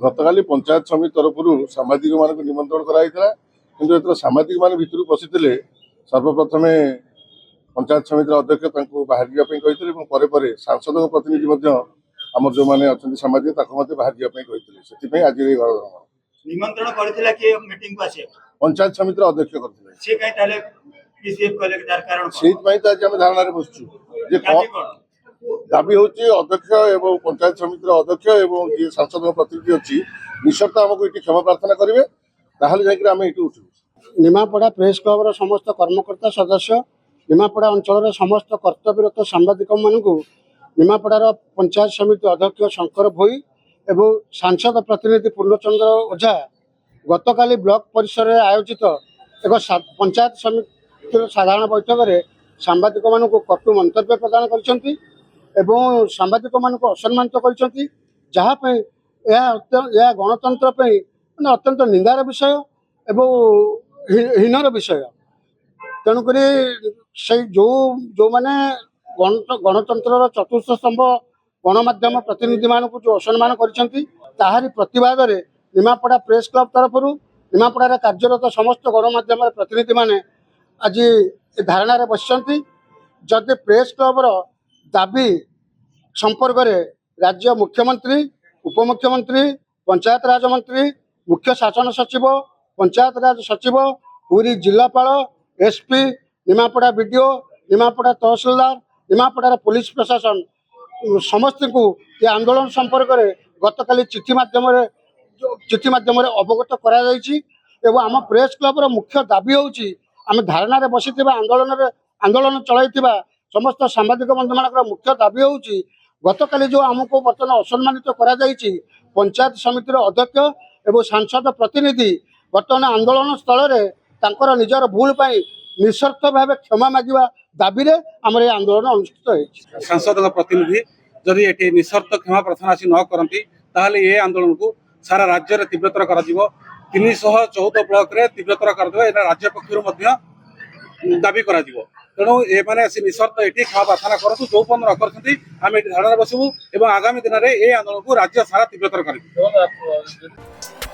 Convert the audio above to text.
गतकाली पंचायत समिति तरफ सांबादिक मान निमंत्रण कराइला किंतु एथर सांबादिक मान भितर पशिले सर्वप्रथमे पंचायत समिति अध्यक्ष बाहर जावाई सांसद प्रतिनिधि आम जो मैंने अच्छा सांबादिक बाहर जावाई आज निमंत्रण करथिला के मीटिंग को आसे पंचायत समिति अध्यक्ष करथिले से काई ताले पीसीएफ कले तार कारण सेत पई त आज हम धारणा रे बसछु जे दाबी होची अध्यक्ष एवं पंचायत समिति अध्यक्ष एवं जे सांसद प्रतिनिधि अछि निश्चित हमको इटी क्षमा प्रार्थना करिवे ताहले जाकि हम इटी उठिबु। निमापड़ा प्रेस क्लब समस्त कर्मकर्ता सदस्य निमापड़ा अंचल समस्त कर्तव्यरत सांबादिक मानू निमापड़ार पंचायत समिति अध्यक्ष शंकर भोई एवं सांसद प्रतिनिधि पूर्णचंद्र ओझा गतकाली ब्लॉक परिसर में आयोजित एक पंचायत समिति साधारण बैठक में सांबादिक मानू कटु मंतव्य प्रदान कर सांबादिक मानू असम्मानित कर जहाँपाई यह गणतंत्र माने अत्यंत निंदार विषय एवं हीनर विषय तेणुक से जो मैंने गणतंत्र चतुर्थ स्तंभ गणमाध्यम प्रतिनिधि मानक जो असम्मान कर प्रतिवाद में निमापड़ा प्रेस क्लब तरफ निमापड़ा कार्यरत समस्त गणमाध्यम प्रतिनिधि माने आज धारणा बसि जदि प्रेस क्लबर दाबी संपर्क में राज्य मुख्यमंत्री उपमुख्यमंत्री पंचायत राज मंत्री मुख्य शासन सचिव पंचायत राज सचिव पूरी जिलापाल एसपी निमापड़ा बीडीओ निमापड़ा तहसीलदार निमापड़ा पुलिस प्रशासन समस्त को ये आंदोलन संपर्क में गतकाली चिठी माध्यम अवगत कर आम प्रेस क्लब मुख्य दाबी होची आम धारणा बसी आंदोलन चलैथिबा समस्त सांबादिक बंधु मान मुख्य दाबी होची गतकाली जो आमको बर्तमान असम्मानित करा जायछि पंचायत समितिर अध्यक्ष एवं सांसद प्रतिनिधि बर्तमान आंदोलन स्थल रे तांकर निजर भूल पाई निस्वार्थ भाव क्षमा मागिबा दाबी रे हमर ये आंदोलन अनुष्ठित होइछि। सांसद प्रतिनिधि जदि एठी निस्वार्थ क्षमा प्रार्थना आसी न करंती ताहले ये आंदोलन को सारा राज्य रे तीव्रतर करा जिवो 314 ब्लॉक रे तीव्रतर कर देबो एना राज्य पक्षरु मध्य दाबी करा जिवो तेणु ए माने निस्वार्थ एठी क्षमा प्रार्थना करतु जो पन रखरथि हम एठी धारणा बसबु एवं आगामी दिन रे ए आंदोलन को राज्य सारा तीव्रतर करिबु।